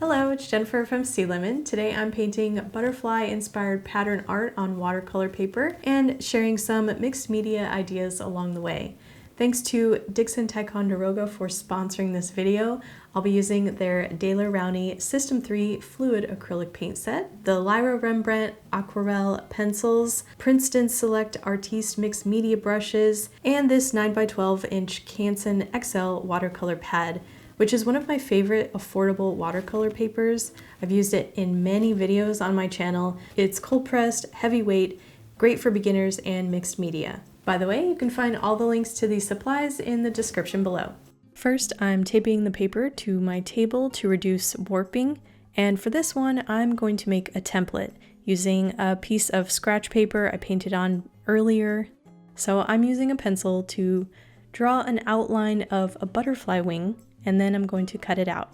Hello, it's Jennifer from Sea Lemon. Today I'm painting butterfly-inspired pattern art on watercolor paper and sharing some mixed media ideas along the way. Thanks to Dixon Ticonderoga for sponsoring this video. I'll be using their Daler-Rowney System 3 Fluid Acrylic Paint Set, the Lyra Rembrandt Aquarelle Pencils, Princeton Select Artiste Mixed Media Brushes, and this 9x12 inch Canson XL watercolor pad, which is one of my favorite affordable watercolor papers. I've used it in many videos on my channel. It's cold pressed, heavyweight, great for beginners and mixed media. By the way, you can find all the links to these supplies in the description below. First, I'm taping the paper to my table to reduce warping, and for this one, I'm going to make a template using a piece of scratch paper I painted on earlier. So I'm using a pencil to draw an outline of a butterfly wing, and then I'm going to cut it out.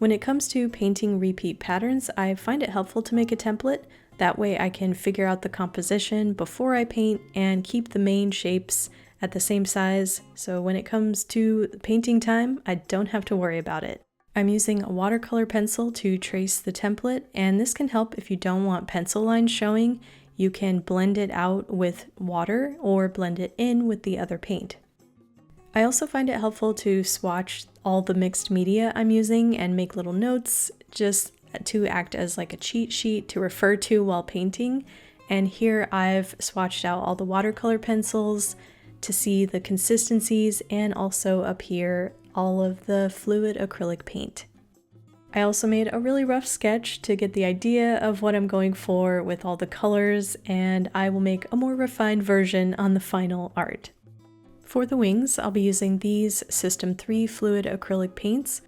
When it comes to painting repeat patterns, I find it helpful to make a template. That way I can figure out the composition before I paint and keep the main shapes at the same size, so when it comes to painting time, I don't have to worry about it. I'm using a watercolor pencil to trace the template, and this can help if you don't want pencil lines showing. You can blend it out with water or blend it in with the other paint. I also find it helpful to swatch all the mixed media I'm using and make little notes just to act as like a cheat sheet to refer to while painting. And here I've swatched out all the watercolor pencils to see the consistencies, and also up here all of the fluid acrylic paint. I also made a really rough sketch to get the idea of what I'm going for with all the colors, and I will make a more refined version on the final art. For the wings, I'll be using these System 3 fluid acrylic paints.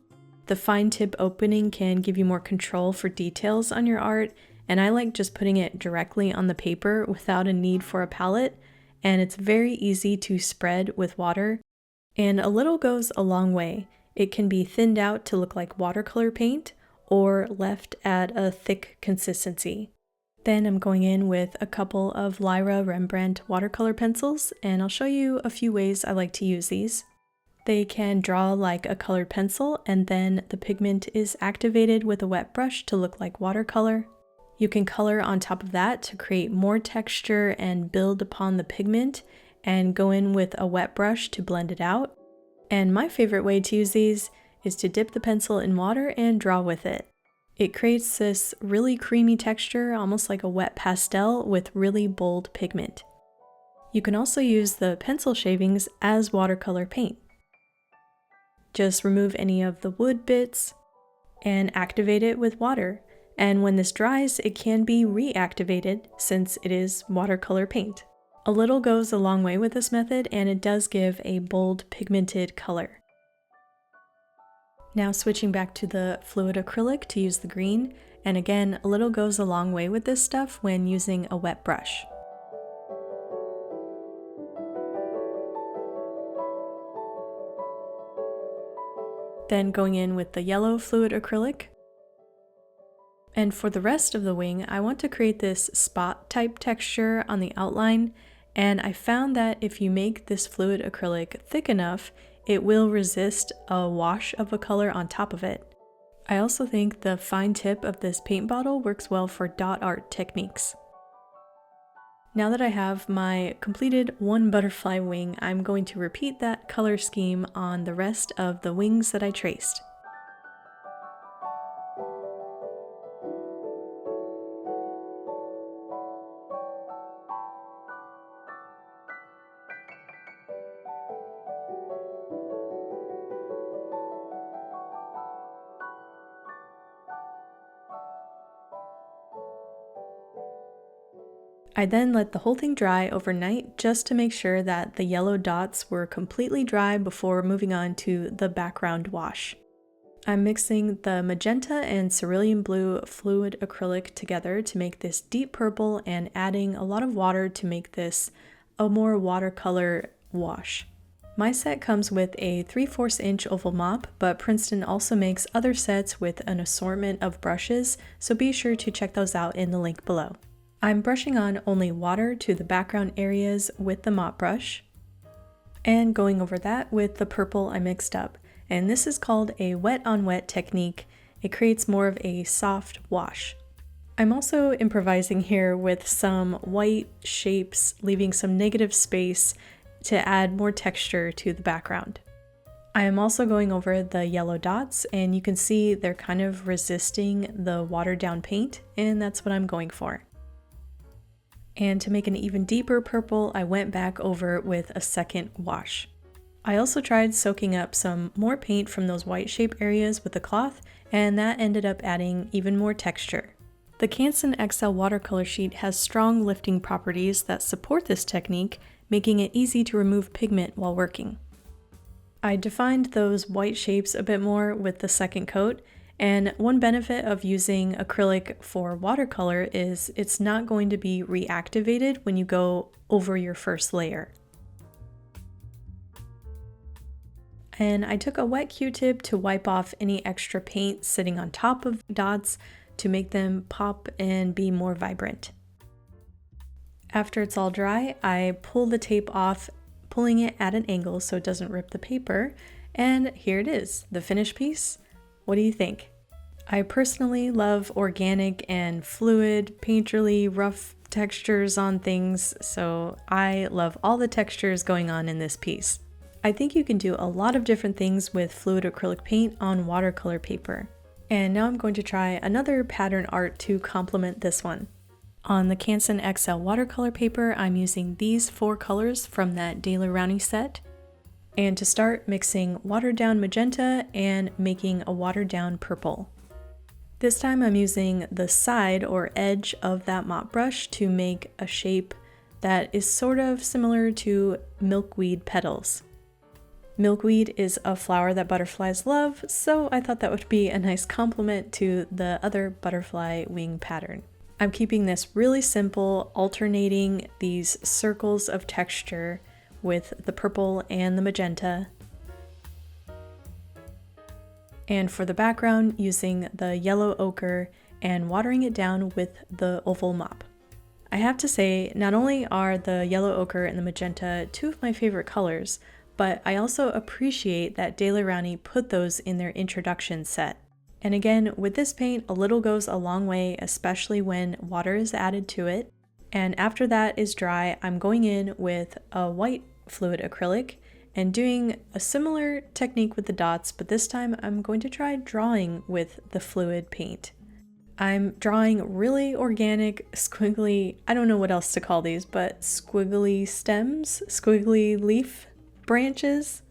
The fine tip opening can give you more control for details on your art, and I like just putting it directly on the paper without a need for a palette, and it's very easy to spread with water, and a little goes a long way. It can be thinned out to look like watercolor paint or left at a thick consistency. Then I'm going in with a couple of Lyra Rembrandt watercolor pencils, and I'll show you a few ways I like to use these. They can draw like a colored pencil, and then the pigment is activated with a wet brush to look like watercolor. You can color on top of that to create more texture and build upon the pigment, and go in with a wet brush to blend it out. And my favorite way to use these is to dip the pencil in water and draw with it. It creates this really creamy texture, almost like a wet pastel with really bold pigment. You can also use the pencil shavings as watercolor paint. Just remove any of the wood bits and activate it with water. And when this dries, it can be reactivated since it is watercolor paint. A little goes a long way with this method, and it does give a bold pigmented color. Now switching back to the fluid acrylic to use the green, and again, a little goes a long way with this stuff when using a wet brush. Then going in with the yellow fluid acrylic. And for the rest of the wing, I want to create this spot type texture on the outline, and I found that if you make this fluid acrylic thick enough, it will resist a wash of a color on top of it. I also think the fine tip of this paint bottle works well for dot art techniques. Now that I have my completed one butterfly wing, I'm going to repeat that color scheme on the rest of the wings that I traced. I then let the whole thing dry overnight just to make sure that the yellow dots were completely dry before moving on to the background wash. I'm mixing the magenta and cerulean blue fluid acrylic together to make this deep purple, and adding a lot of water to make this a more watercolor wash. My set comes with a 3/4 inch oval mop, but Princeton also makes other sets with an assortment of brushes, so be sure to check those out in the link below. I'm brushing on only water to the background areas with the mop brush, and going over that with the purple I mixed up. And this is called a wet on wet technique. It creates more of a soft wash. I'm also improvising here with some white shapes, leaving some negative space to add more texture to the background. I am also going over the yellow dots, and you can see they're kind of resisting the watered down paint, and that's what I'm going for. And to make an even deeper purple, I went back over with a second wash. I also tried soaking up some more paint from those white shape areas with the cloth, and that ended up adding even more texture. The Canson XL watercolor sheet has strong lifting properties that support this technique, making it easy to remove pigment while working. I defined those white shapes a bit more with the second coat, and one benefit of using acrylic for watercolor is it's not going to be reactivated when you go over your first layer. And I took a wet Q-tip to wipe off any extra paint sitting on top of dots to make them pop and be more vibrant. After it's all dry, I pull the tape off, pulling it at an angle so it doesn't rip the paper, and here it is, the finished piece. What do you think? I personally love organic and fluid, painterly, rough textures on things, so I love all the textures going on in this piece. I think you can do a lot of different things with fluid acrylic paint on watercolor paper. And now I'm going to try another pattern art to complement this one. On the Canson XL watercolor paper, I'm using these 4 colors from that Daler-Rowney set. And to start, mixing watered down magenta and making a watered down purple. This time I'm using the side or edge of that mop brush to make a shape that is sort of similar to milkweed petals. Milkweed is a flower that butterflies love, so I thought that would be a nice complement to the other butterfly wing pattern. I'm keeping this really simple, alternating these circles of texture with the purple and the magenta. And for the background, using the yellow ochre and watering it down with the oval mop. I have to say, not only are the yellow ochre and the magenta 2 of my favorite colors, but I also appreciate that Daler-Rowney put those in their introduction set. And again, with this paint, a little goes a long way, especially when water is added to it. And after that is dry, I'm going in with a white fluid acrylic and doing a similar technique with the dots, but this time I'm going to try drawing with the fluid paint. I'm drawing really organic, squiggly, I don't know what else to call these, but squiggly stems, squiggly leaf branches,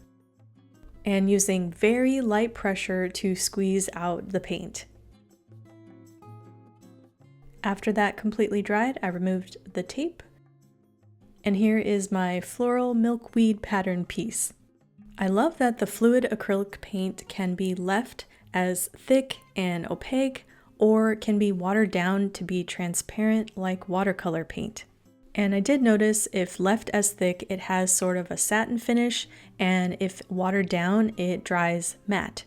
and using very light pressure to squeeze out the paint. After that completely dried, I removed the tape, and here is my floral milkweed pattern piece. I love that the fluid acrylic paint can be left as thick and opaque, or can be watered down to be transparent like watercolor paint. And I did notice if left as thick, it has sort of a satin finish, and if watered down, it dries matte.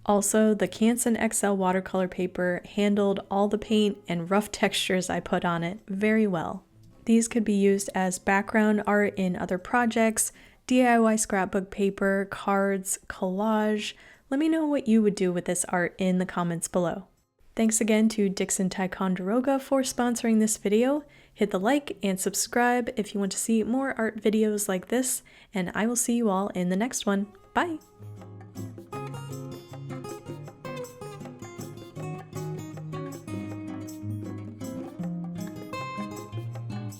Also, the Canson XL watercolor paper handled all the paint and rough textures I put on it very well. These could be used as background art in other projects, DIY scrapbook paper, cards, collage. Let me know what you would do with this art in the comments below. Thanks again to Dixon Ticonderoga for sponsoring this video. Hit the like and subscribe if you want to see more art videos like this, and I will see you all in the next one. Bye!